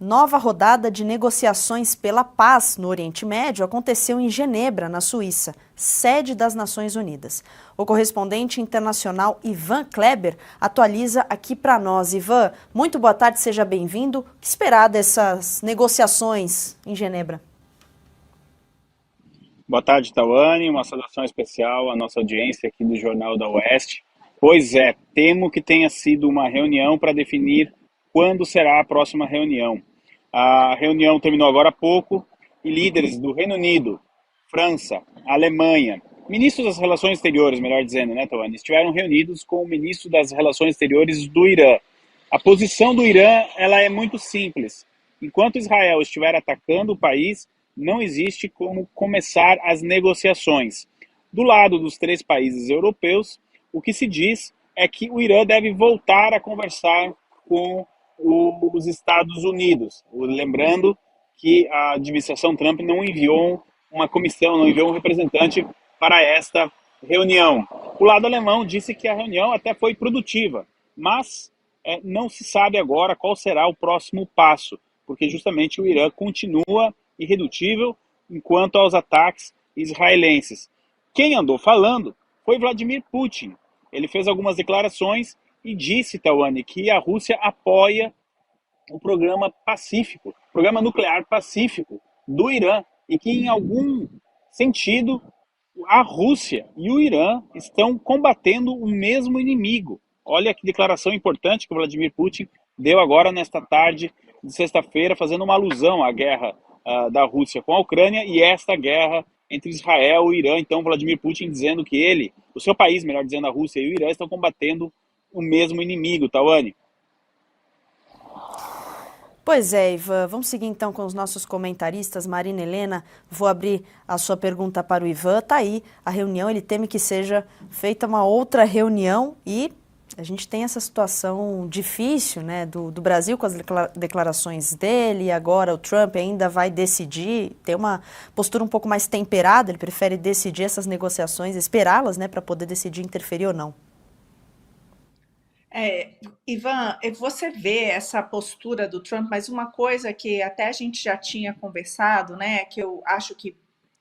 nova rodada de negociações pela paz no Oriente Médio aconteceu em Genebra, na Suíça, sede das Nações Unidas. O correspondente internacional Ivan Kleber atualiza aqui para nós. Ivan, muito boa tarde, seja bem-vindo. O que esperar dessas negociações em Genebra? Boa tarde, Tawane. Uma saudação especial à nossa audiência aqui do Jornal da Oeste. Pois é, temo que tenha sido uma reunião para definir quando será a próxima reunião. A reunião terminou agora há pouco e líderes do Reino Unido, França, Alemanha, ministros das Relações Exteriores, melhor dizendo, né, Tawane, estiveram reunidos com o ministro das Relações Exteriores do Irã. A posição do Irã ela é muito simples. Enquanto Israel estiver atacando o país, não existe como começar as negociações. Do lado dos três países europeus, o que se diz é que o Irã deve voltar a conversar com os Estados Unidos. Lembrando que a administração Trump não enviou uma comissão, não enviou um representante para esta reunião. O lado alemão disse que a reunião até foi produtiva, mas não se sabe agora qual será o próximo passo, porque justamente o Irã continua irredutível enquanto aos ataques israelenses. Quem andou falando foi Vladimir Putin. Ele fez algumas declarações e disse, Tawane, que a Rússia apoia o programa pacífico, programa nuclear pacífico do Irã, e que em algum sentido a Rússia e o Irã estão combatendo o mesmo inimigo. Olha que declaração importante que o Vladimir Putin deu agora nesta tarde de sexta-feira, fazendo uma alusão à guerra da Rússia com a Ucrânia e esta guerra entre Israel e o Irã. Então, Vladimir Putin dizendo que ele, o seu país, melhor dizendo, a Rússia e o Irã, estão combatendo o mesmo inimigo, Tawane. Pois é, Ivan, vamos seguir então com os nossos comentaristas. Marina Helena, vou abrir a sua pergunta para o Ivan. Tá aí a reunião, ele teme que seja feita uma outra reunião e a gente tem essa situação difícil, né, do Brasil com as declarações dele, e agora o Trump ainda vai decidir, ter uma postura um pouco mais temperada, ele prefere decidir essas negociações, esperá-las, né, para poder decidir interferir ou não. Ivan, você vê essa postura do Trump, mas uma coisa que até a gente já tinha conversado, né, que eu acho que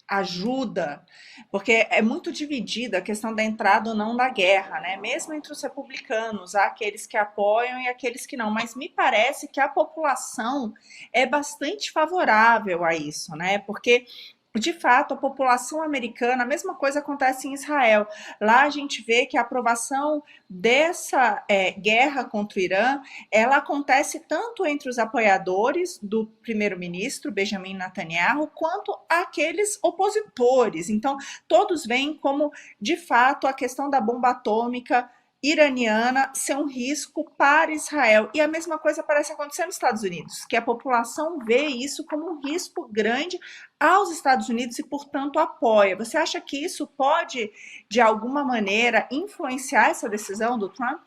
ajuda, porque é muito dividida a questão da entrada ou não da guerra, né? Mesmo entre os republicanos, há aqueles que apoiam e aqueles que não, mas me parece que a população é bastante favorável a isso, né? Porque de fato, a população americana, a mesma coisa acontece em Israel. Lá a gente vê que a aprovação dessa guerra contra o Irã, ela acontece tanto entre os apoiadores do primeiro-ministro Benjamin Netanyahu, quanto aqueles opositores. Então, todos veem como, de fato, a questão da bomba atômica iraniana ser um risco para Israel. E a mesma coisa parece acontecer nos Estados Unidos, que a população vê isso como um risco grande aos Estados Unidos e, portanto, apoia. Você acha que isso pode, de alguma maneira, influenciar essa decisão do Trump?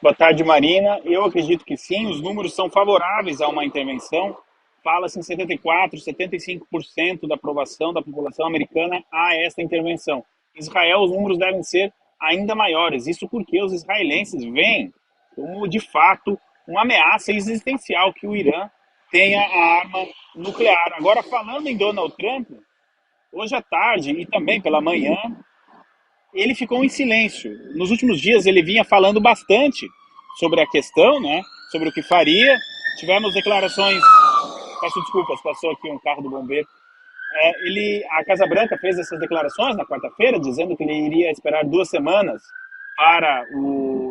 Boa tarde, Marina. Eu acredito que sim, os números são favoráveis a uma intervenção. Fala-se em 74%, 75% da aprovação da população americana a esta intervenção. Em Israel, os números devem ser ainda maiores. Isso porque os israelenses veem como, de fato, uma ameaça existencial que o Irã tenha a arma nuclear. Agora, falando em Donald Trump, hoje à tarde e também pela manhã, ele ficou em silêncio. Nos últimos dias ele vinha falando bastante sobre a questão, né, sobre o que faria. Tivemos declarações... Peço desculpas, passou aqui um carro do bombeiro. A Casa Branca fez essas declarações na quarta-feira, dizendo que ele iria esperar 2 semanas para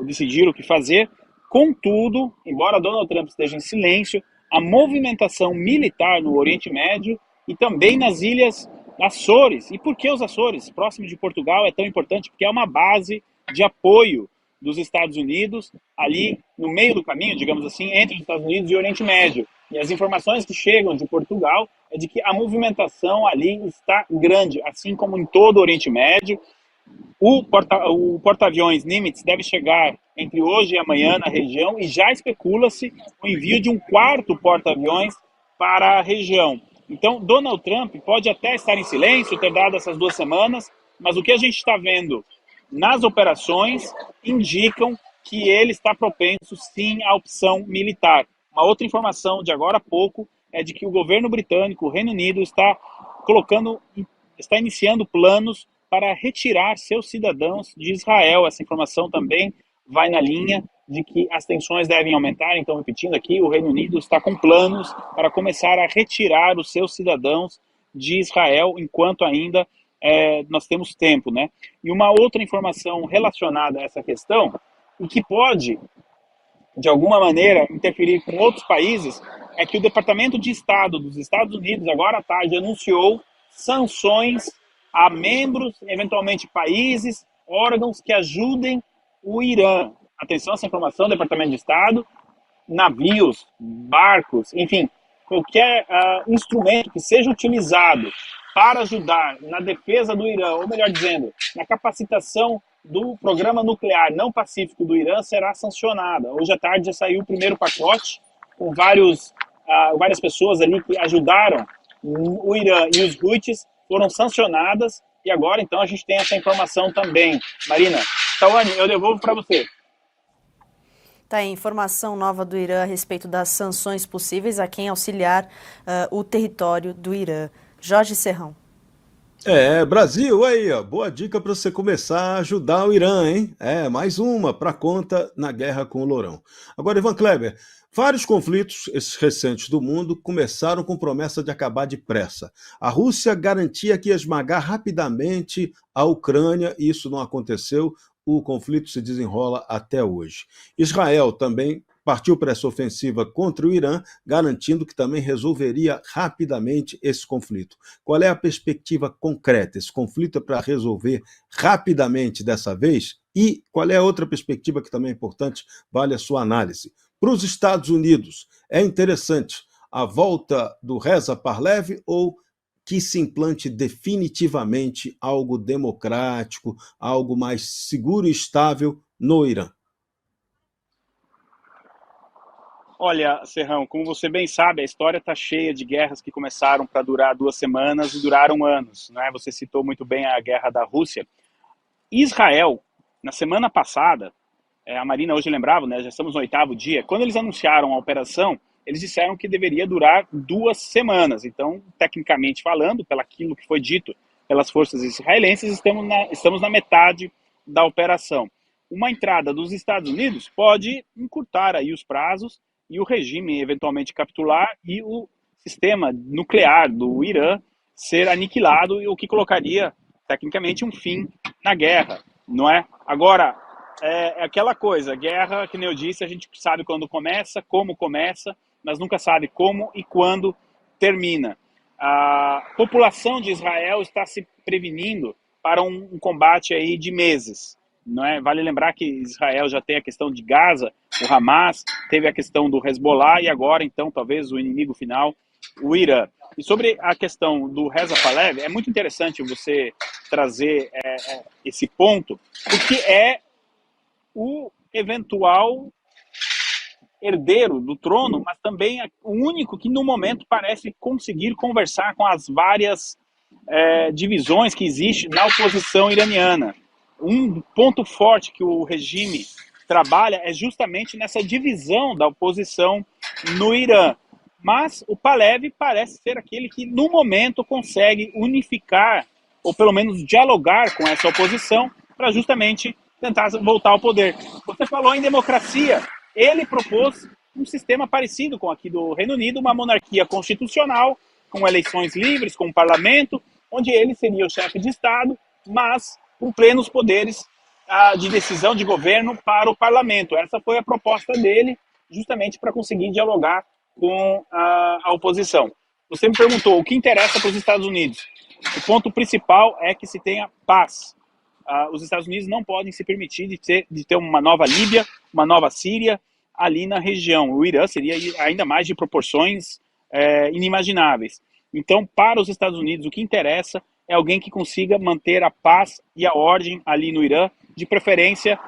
decidir o que fazer. Contudo, embora Donald Trump esteja em silêncio, a movimentação militar no Oriente Médio e também nas ilhas Açores. E por que os Açores, próximo de Portugal, é tão importante? Porque é uma base de apoio dos Estados Unidos, ali no meio do caminho, digamos assim, entre os Estados Unidos e o Oriente Médio. E as informações que chegam de Portugal é de que a movimentação ali está grande, assim como em todo o Oriente Médio. O porta-aviões Nimitz deve chegar entre hoje e amanhã na região e já especula-se o envio de um 4º porta-aviões para a região. Então, Donald Trump pode até estar em silêncio, ter dado essas 2 semanas, mas o que a gente está vendo nas operações indicam que ele está propenso, sim, à opção militar. A outra informação de agora há pouco é de que o governo britânico, o Reino Unido, está iniciando planos para retirar seus cidadãos de Israel. Essa informação também vai na linha de que as tensões devem aumentar. Então, repetindo aqui, o Reino Unido está com planos para começar a retirar os seus cidadãos de Israel enquanto ainda nós temos tempo, né? E uma outra informação relacionada a essa questão, e que pode, de alguma maneira, interferir com outros países, é que o Departamento de Estado dos Estados Unidos, agora à tarde, anunciou sanções a membros, eventualmente países, órgãos que ajudem o Irã. Atenção a essa informação, Departamento de Estado, navios, barcos, enfim, qualquer instrumento que seja utilizado para ajudar na defesa do Irã, ou melhor dizendo, na capacitação do programa nuclear não pacífico do Irã, será sancionada. Hoje à tarde já saiu o primeiro pacote, com várias pessoas ali que ajudaram o Irã, e os Houthis foram sancionadas, e agora então a gente tem essa informação também. Marina, Tawane, eu devolvo para você. Tá aí, informação nova do Irã a respeito das sanções possíveis a quem auxiliar o território do Irã. Jorge Serrão. Brasil, aí, ó, boa dica para você começar a ajudar o Irã, hein? Mais uma para conta na guerra com o Lourão. Agora, Ivan Kleber, vários conflitos, esses recentes do mundo, começaram com promessa de acabar depressa. A Rússia garantia que ia esmagar rapidamente a Ucrânia, e isso não aconteceu. O conflito se desenrola até hoje. Israel também partiu para essa ofensiva contra o Irã, garantindo que também resolveria rapidamente esse conflito. Qual é a perspectiva concreta? Esse conflito é para resolver rapidamente dessa vez? E qual é a outra perspectiva que também é importante, vale a sua análise? Para os Estados Unidos, é interessante a volta do Reza Pahlavi ou que se implante definitivamente algo democrático, algo mais seguro e estável no Irã? Olha, Serrão, como você bem sabe, a história está cheia de guerras que começaram para durar 2 semanas e duraram anos, né? Você citou muito bem a guerra da Rússia. Israel, na semana passada, a Marina hoje lembrava, né? Já estamos no 8º dia, quando eles anunciaram a operação, eles disseram que deveria durar 2 semanas. Então, tecnicamente falando, pelo aquilo que foi dito pelas forças israelenses, estamos na metade da operação. Uma entrada dos Estados Unidos pode encurtar aí os prazos e o regime eventualmente capitular e o sistema nuclear do Irã ser aniquilado, o que colocaria, tecnicamente, um fim na guerra, não é? Agora, é aquela coisa, guerra, que nem eu disse, a gente sabe quando começa, como começa, mas nunca sabe como e quando termina. A população de Israel está se prevenindo para um combate aí de meses. Não é? Vale lembrar que Israel já tem a questão de Gaza, o Hamas, teve a questão do Hezbollah e agora, então, talvez o inimigo final, o Irã. E sobre a questão do Reza Pahlavi, é muito interessante você trazer esse ponto, porque é o eventual herdeiro do trono, mas também é o único que no momento parece conseguir conversar com as várias divisões que existem na oposição iraniana. Um ponto forte que o regime trabalha é justamente nessa divisão da oposição no Irã. Mas o Pahlavi parece ser aquele que, no momento, consegue unificar, ou pelo menos dialogar com essa oposição, para justamente tentar voltar ao poder. Você falou em democracia, ele propôs um sistema parecido com aqui do Reino Unido, uma monarquia constitucional, com eleições livres, com um parlamento, onde ele seria o chefe de Estado, mas com plenos poderes de decisão de governo para o parlamento. Essa foi a proposta dele, justamente para conseguir dialogar com a oposição. Você me perguntou o que interessa para os Estados Unidos. O ponto principal é que se tenha paz. Os Estados Unidos não podem se permitir de ter uma nova Líbia, uma nova Síria ali na região. O Irã seria ainda mais de proporções inimagináveis. Então, para os Estados Unidos, o que interessa é alguém que consiga manter a paz e a ordem ali no Irã, de preferência,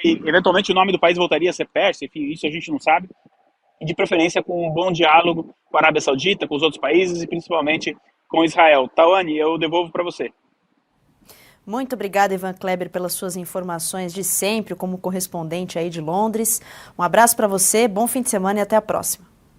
e eventualmente o nome do país voltaria a ser Pérsia, enfim, isso a gente não sabe, e de preferência com um bom diálogo com a Arábia Saudita, com os outros países e principalmente com Israel. Tawane, eu devolvo para você. Muito obrigada, Ivan Kleber, pelas suas informações de sempre, como correspondente aí de Londres. Um abraço para você, bom fim de semana e até a próxima.